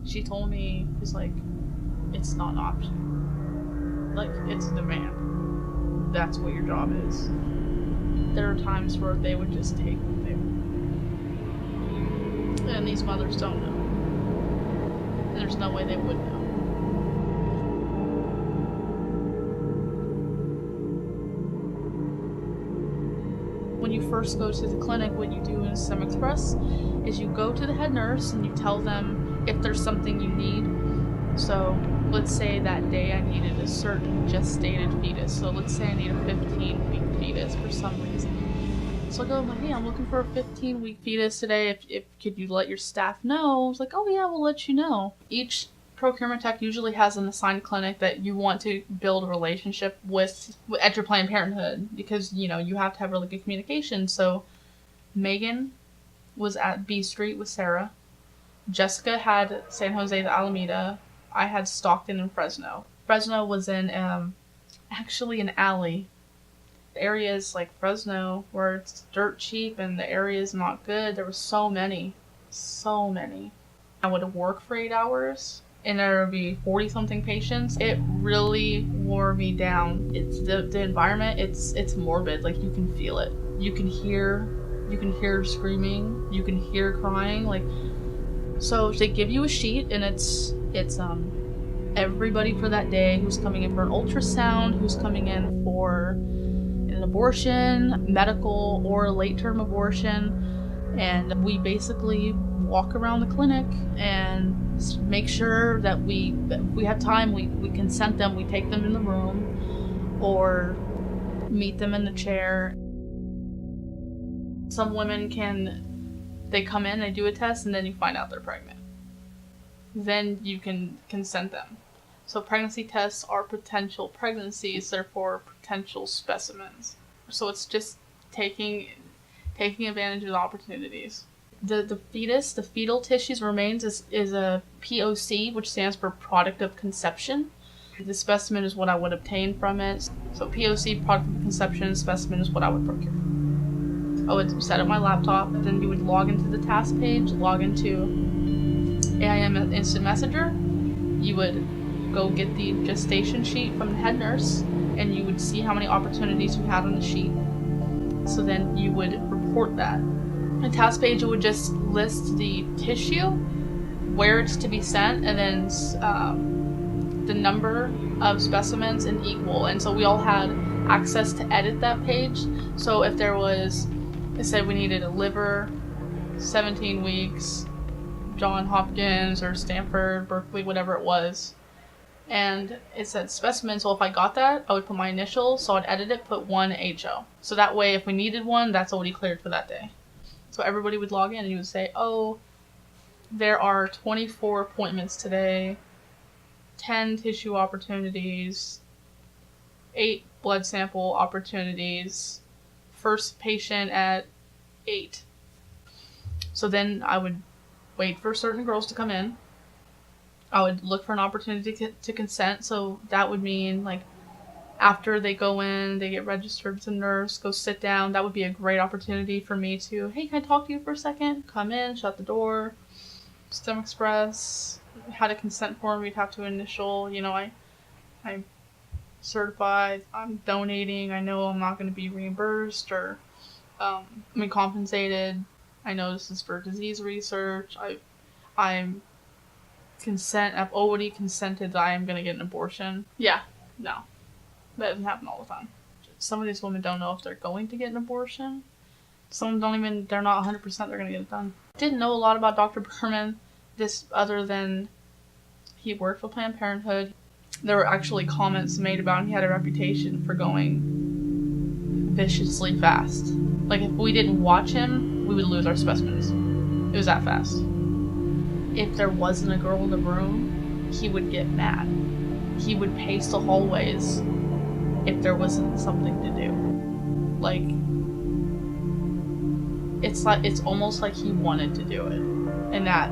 She told me, she's like, it's not an option. Like, it's a demand. That's what your job is. There are times where they would just take what they want. And these mothers don't know. And there's no way they would know. When you first go to the clinic, what you do in STEM Express is you go to the head nurse and you tell them if there's something you need. So let's say that day I needed a certain gestated fetus. So let's say I need a 15-week fetus for some reason. So I go, I'm like, hey, I'm looking for a 15-week fetus today. If could you let your staff know? I was like, oh yeah, we'll let you know. Each procurement tech usually has an assigned clinic that you want to build a relationship with at your Planned Parenthood, because you have to have really good communication. So Megan was at B Street with Sarah. Jessica had San Jose de Alameda. I had Stockton and Fresno. Fresno was in actually an alley. The areas like Fresno where it's dirt cheap and the area is not good. There were so many. I would work for 8 hours and there would be 40-something patients. It really wore me down. It's the environment. It's morbid. Like, you can feel it. You can hear screaming. You can hear crying. Like, so they give you a sheet and it's everybody for that day who's coming in for an ultrasound, who's coming in for an abortion, medical or late-term abortion, and we basically walk around the clinic and make sure that we have time, we consent them, we take them in the room or meet them in the chair. Some women they come in, they do a test, and then you find out they're pregnant. Then you can consent them. So pregnancy tests are potential pregnancies, therefore potential specimens. So it's just taking advantage of the opportunities. The fetus, the fetal tissues remains is a POC, which stands for product of conception. The specimen is what I would obtain from it. So POC, product of conception, specimen is what I would procure. I would set up my laptop, then you would log into the task page, log into AIM Instant Messenger. You would go get the gestation sheet from the head nurse, and you would see how many opportunities you had on the sheet. So then you would report that. The task page would just list the tissue, where it's to be sent, and then the number of specimens and equal. And so we all had access to edit that page. So if there was, it said we needed a liver, 17 weeks, John Hopkins or Stanford, Berkeley, whatever it was. And it said specimen, so if I got that, I would put my initials, so I'd edit it, put 1 HO. So that way, if we needed one, that's already cleared for that day. So everybody would log in and you would say, oh, there are 24 appointments today, 10 tissue opportunities, 8 blood sample opportunities, first patient at 8. So then I would wait for certain girls to come in. I would look for an opportunity to consent. So that would mean, like, after they go in, they get registered with a nurse, go sit down. That would be a great opportunity for me to, hey, can I talk to you for a second? Come in, shut the door. STEM Express had a consent form we'd have to initial. I'm certified. I'm donating. I know I'm not going to be reimbursed or compensated. I know this is for disease research. I've already consented that I am going to get an abortion. Yeah, no. That doesn't happen all the time. Some of these women don't know if they're going to get an abortion. Some they're not 100% they're going to get it done. Didn't know a lot about Dr. Berman, other than he worked for Planned Parenthood. There were actually comments made about him. He had a reputation for going viciously fast. Like, if we didn't watch him, we would lose our specimens. It was that fast. If there wasn't a girl in the room, he would get mad. He would pace the hallways if there wasn't something to do. Like, it's almost like he wanted to do it. And that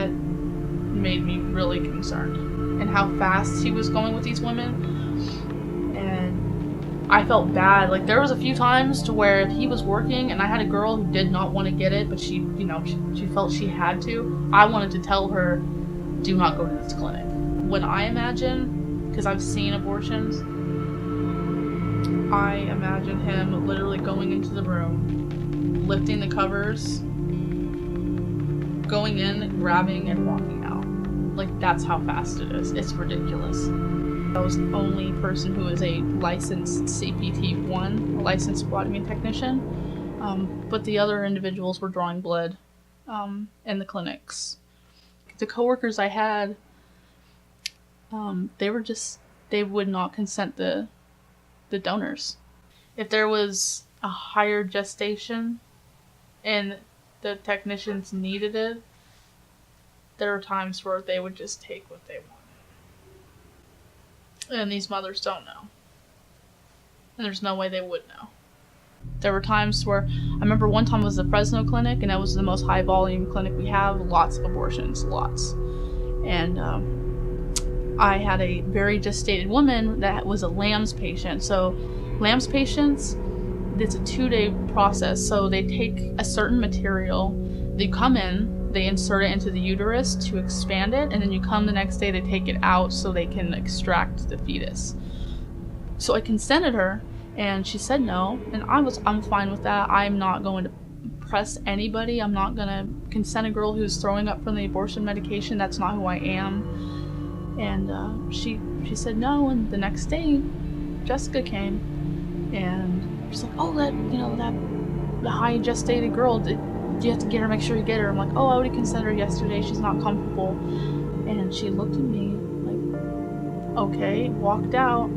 made me really concerned. And how fast he was going with these women. And I felt bad. Like, there was a few times to where he was working and I had a girl who did not want to get it, but she, you know, she felt she had to. I wanted to tell her, do not go to this clinic. When I imagine, because I've seen abortions, I imagine him literally going into the room, lifting the covers, going in, grabbing, and walking out. Like, that's how fast it is. It's ridiculous. I was the only person who is a licensed CPT-1, a licensed phlebotomy technician, but the other individuals were drawing blood in the clinics. The coworkers I had, they would not consent the donors. If there was a higher gestation and the technicians needed it, there were times where they would just take what they wanted. And these mothers don't know. And there's no way they would know. There were times where, I remember one time was the Fresno clinic, and that was the most high volume clinic we have, lots of abortions, lots. And I had a very gestated woman that was a LAMS patient. So LAMS patients, it's a 2-day process. So they take a certain material, they come in, they insert it into the uterus to expand it, and then you come the next day, they take it out so they can extract the fetus. So I consented her, and she said no, and I'm fine with that. I'm not going to press anybody. I'm not gonna consent a girl who's throwing up from the abortion medication. That's not who I am. And she said no, and the next day, Jessica came, and she's like, oh, the high gestated girl, you have to get her, make sure you get her. I'm like, oh, I already consented her yesterday, she's not comfortable. And she looked at me like, okay, walked out,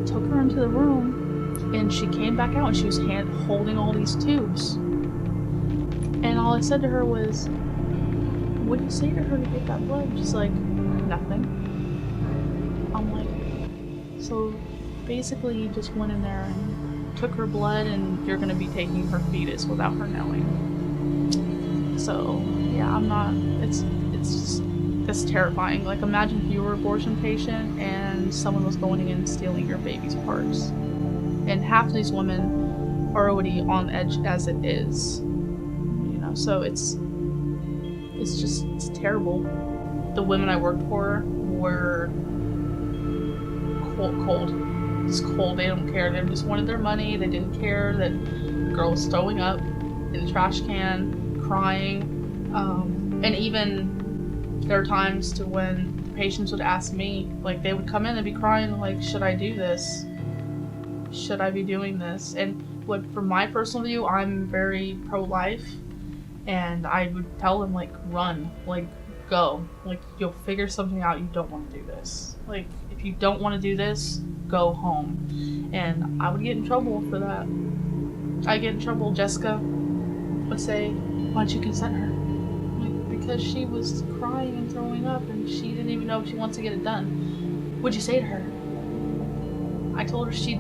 took her into the room, and she came back out and she was holding all these tubes. And all I said to her was, what did you say to her to get that blood? She's like, nothing. I'm like, so basically you just went in there and took her blood and you're gonna be taking her fetus without her knowing. So, yeah, I'm not, it's terrifying. Like, imagine if you were an abortion patient and someone was going in and stealing your baby's parts. And half of these women are already on edge as it is. You know, so it's terrible. The women I worked for were cold. Just cold, they don't care. They just wanted their money. They didn't care that the girl was throwing up in the trash can, crying, and even there are times to when the patients would ask me, like, they would come in and be crying, like, should I do this? Should I be doing this? And from my personal view, I'm very pro-life, and I would tell them, like, run, like, go, like, you'll figure something out. You don't want to do this. Like, if you don't want to do this, go home. And I would get in trouble for that. I get in trouble. Jessica would say, why don't you consent her? Like, because she was crying and throwing up and she didn't even know if she wants to get it done. What'd you say to her? I told her if she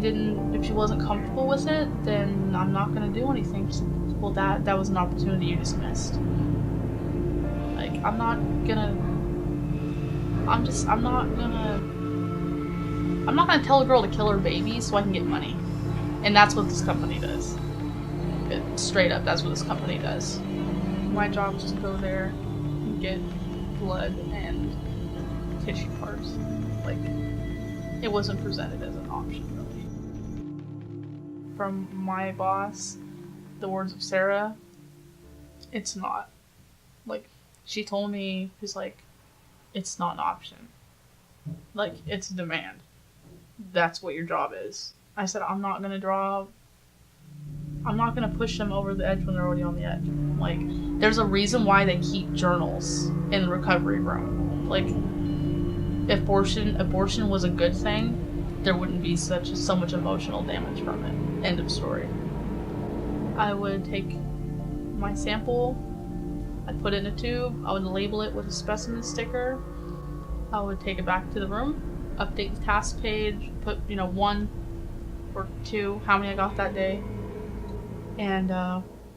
wasn't comfortable with it, then I'm not gonna do anything. Well, that was an opportunity you just missed. Like, I'm not gonna tell a girl to kill her baby so I can get money. And that's what this company does. Straight up, that's what this company does. My job was to go there and get blood and tissue parts. Like, it wasn't presented as an option, really. From my boss, the words of Sarah, it's not. Like, she told me, she's like, it's not an option. Like, it's a demand. That's what your job is. I said, I'm not gonna push them over the edge when they're already on the edge. Like, there's a reason why they keep journals in the recovery room. Like, if abortion was a good thing, there wouldn't be so much emotional damage from it. End of story. I would take my sample, I'd put it in a tube, I would label it with a specimen sticker, I would take it back to the room, update the task page, put, 1 or 2, how many I got that day, and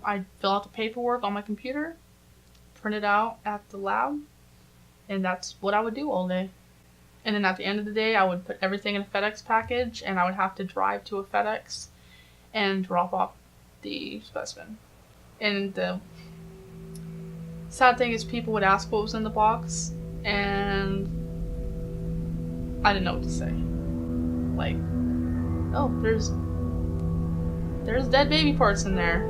I'd fill out the paperwork on my computer, print it out at the lab, and that's what I would do all day. And then at the end of the day, I would put everything in a FedEx package, and I would have to drive to a FedEx and drop off the specimen. And the sad thing is people would ask what was in the box, and I didn't know what to say. Like, oh, there's dead baby parts in there.